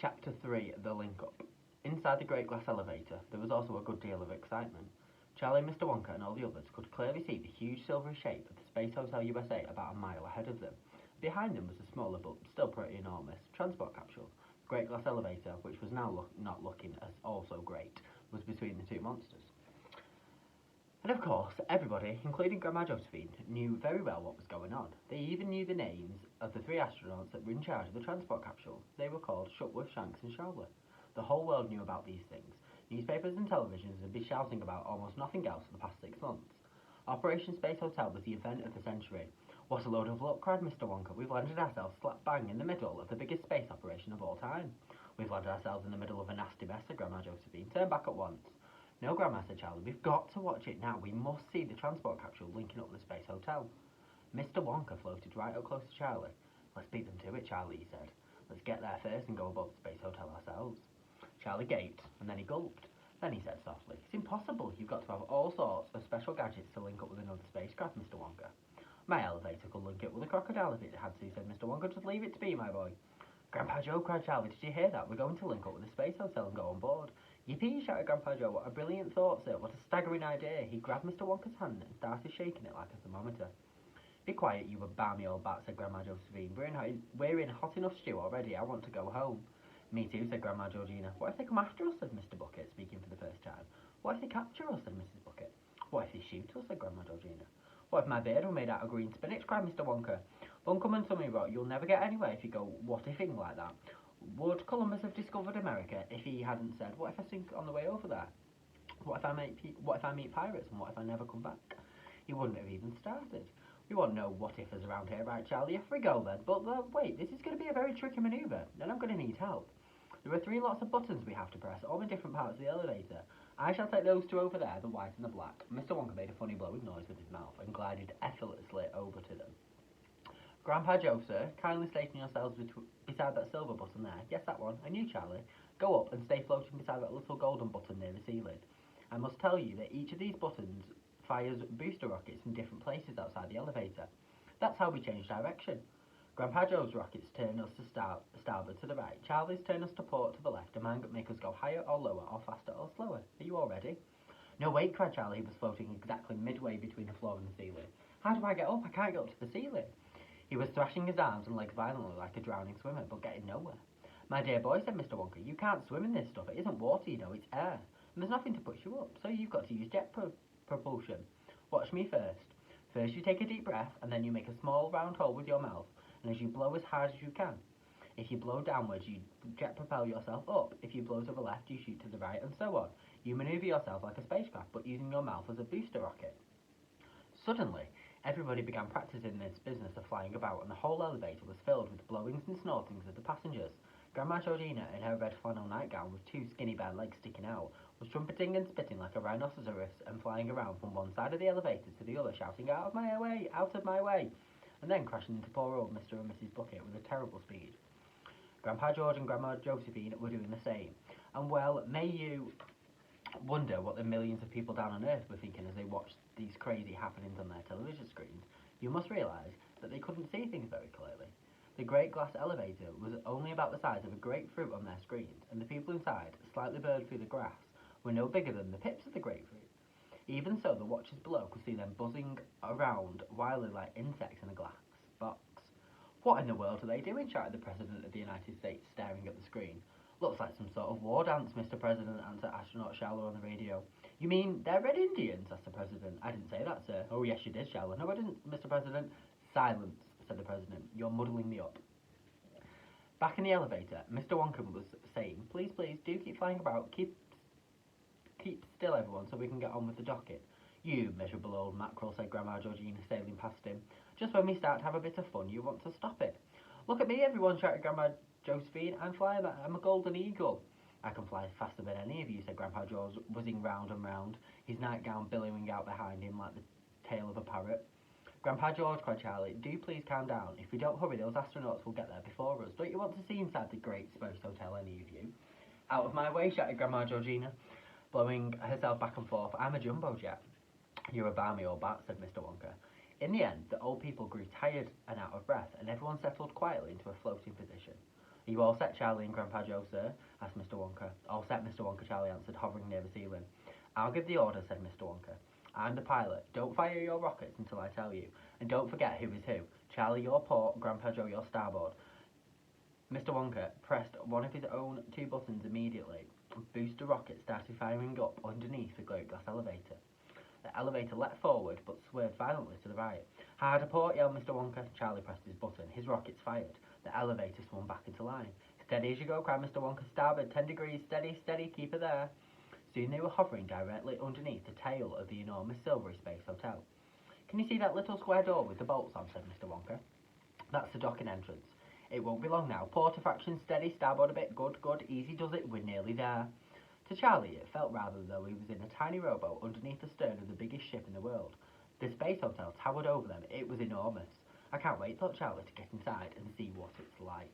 Chapter 3 The Link Up. Inside the great glass elevator, there was also a good deal of excitement. Charlie, Mr. Wonka, and all the others could clearly see the huge silvery shape of the Space Hotel USA about a mile ahead of them. Behind them was a smaller but still pretty enormous transport capsule. The great glass elevator, which was now not looking as also great, was between the two monsters. And of course, everybody, including Grandma Josephine, knew very well what was going on. They even knew the names of the three astronauts that were in charge of the transport capsule. They were called Shutworth, Shanks, and Charlotte. The whole world knew about these things. Newspapers and televisions had been shouting about almost nothing else for the past 6 months. Operation Space Hotel was the event of the century. What a load of luck, cried Mr. Wonka. We've landed ourselves slap bang in the middle of the biggest space operation of all time. We've landed ourselves in the middle of a nasty mess, said Grandma Josephine. Turn back at once. No, Grandma, said Charlie. We've got to watch it now. We must see the transport capsule linking up with the Space Hotel. Mr. Wonka floated right up close to Charlie. Let's beat them to it, Charlie, he said. Let's get there first and go above the Space Hotel ourselves. Charlie gaped, and then he gulped. Then he said softly, It's impossible. You've got to have all sorts of special gadgets to link up with another spacecraft, Mr. Wonka. My elevator could link it with a crocodile if it had to, said Mr. Wonka. Just leave it to be, my boy. Grandpa Joe, cried Charlie. Did you hear that? We're going to link up with the Space Hotel and go on board. Yippee, shouted Grandpa Joe. What a brilliant thought, sir. What a staggering idea. He grabbed Mr. Wonka's hand and started shaking it like a thermometer. Be quiet, you balmy old bat, said Grandma Josephine. We're in hot enough stew already. I want to go home. Me too, said Grandma Georgina. What if they come after us, said Mr. Bucket, speaking for the first time. What if they capture us, said Mrs. Bucket. What if they shoot us, said Grandma Georgina. What if my beard were made out of green spinach, cried Mr. Wonka. Buncombe and Tummy Rot, you'll never get anywhere if you go what-ifing like that. Would Columbus have discovered America if he hadn't said, what if I sink on the way over there? What if I meet pirates, and what if I never come back? He wouldn't have even started. We want no what-ifers around here, right, Charlie? Off we go, then. But wait, this is going to be a very tricky manoeuvre, and I'm going to need help. There are 3 lots of buttons we have to press, all in different parts of the elevator. I shall take those 2 over there, the white and the black. Mr. Wonka made a funny blowing noise with his mouth and glided effortlessly over to them. Grandpa Joe, sir, kindly station yourselves beside that silver button there. Yes, that one. And you, Charlie, go up and stay floating beside that little golden button near the ceiling. I must tell you that each of these buttons fires booster rockets from different places outside the elevator. That's how we change direction. Grandpa Joe's rockets turn us to starboard to the right, Charlie's turn us to port to the left, and mine make us go higher or lower, or faster or slower. Are you all ready? No, wait, cried Charlie, who was floating exactly midway between the floor and the ceiling. How do I get up? I can't get up to the ceiling. He was thrashing his arms and legs violently like a drowning swimmer, but getting nowhere. My dear boy, said Mr. Wonka, you can't swim in this stuff. It isn't water, you know, it's air. And there's nothing to push you up, so you've got to use jet propulsion. Watch me first. First you take a deep breath, and then you make a small round hole with your mouth, and as you blow as hard as you can. If you blow downwards, you jet propel yourself up. If you blow to the left, you shoot to the right, and so on. You manoeuvre yourself like a spacecraft, but using your mouth as a booster rocket. Suddenly, everybody began practicing this business of flying about, and the whole elevator was filled with blowings and snortings of the passengers. Grandma Georgina, in her red flannel nightgown with 2 skinny bare legs sticking out, was trumpeting and spitting like a rhinoceros and flying around from one side of the elevator to the other, shouting, out of my way, out of my way, and then crashing into poor old Mr. and Mrs. Bucket with a terrible speed. Grandpa George and Grandma Josephine were doing the same, and well, may you wonder what the millions of people down on Earth were thinking as they watched these crazy happenings on their television screens. You must realise that they couldn't see things very clearly. The great glass elevator was only about the size of a grapefruit on their screens, and the people inside, slightly burned through the grass, were no bigger than the pips of the grapefruit. Even so, the watchers below could see them buzzing around wildly like insects in a glass box. What in the world are they doing? Shouted the President of the United States, staring at the screen. Looks like some sort of war dance, Mr. President, answered astronaut Shallow on the radio. You mean they're Red Indians? Asked the President. I didn't say that, sir. Oh, yes, you did, Shallow. No, I didn't, Mr. President. Silence, said the President. You're muddling me up. Back in the elevator, Mr. Wonka was saying, please, do keep flying about. Keep still, everyone, so we can get on with the docket. You miserable old mackerel, said Grandma Georgina, sailing past him. Just when we start to have a bit of fun, you want to stop it. Look at me, everyone, shouted Grandma Josephine. I'm a golden eagle. I can fly faster than any of you, said Grandpa George, whizzing round and round, his nightgown billowing out behind him like the tail of a parrot. Grandpa George, cried Charlie, do please calm down. If we don't hurry, those astronauts will get there before us. Don't you want to see inside the great Space Hotel, any of you? Out of my way, shouted Grandma Georgina, blowing herself back and forth. I'm a jumbo jet. You're a balmy old bat, said Mr. Wonka. In the end, the old people grew tired and out of breath, and everyone settled quietly into a floating position. Are you all set, Charlie and Grandpa Joe, sir? Asked Mr. Wonka. All set, Mr. Wonka, Charlie answered, hovering near the ceiling. I'll give the order, said Mr. Wonka. I'm the pilot. Don't fire your rockets until I tell you. And don't forget who is who. Charlie, your port, Grandpa Joe, your starboard. Mr. Wonka pressed one of his own 2 buttons immediately. Booster rockets started firing up underneath the great glass elevator. The elevator leapt forward, but swerved violently to the right. Hard a port, yelled Mr. Wonka. Charlie pressed his button. His rockets fired. The elevator swung back into line. Steady as you go, cried Mr. Wonka. Starboard, 10 degrees. Steady, steady, keep her there. Soon they were hovering directly underneath the tail of the enormous Silvery Space Hotel. Can you see that little square door with the bolts on, said Mr. Wonka. That's the docking entrance. It won't be long now. Port fraction, steady, starboard a bit. Good, good. Easy does it. We're nearly there. To Charlie, it felt rather as though he was in a tiny rowboat underneath the stern of the biggest ship in the world. The Space Hotel towered over them. It was enormous. I can't wait, thought Charlie, to get inside and see what it's like.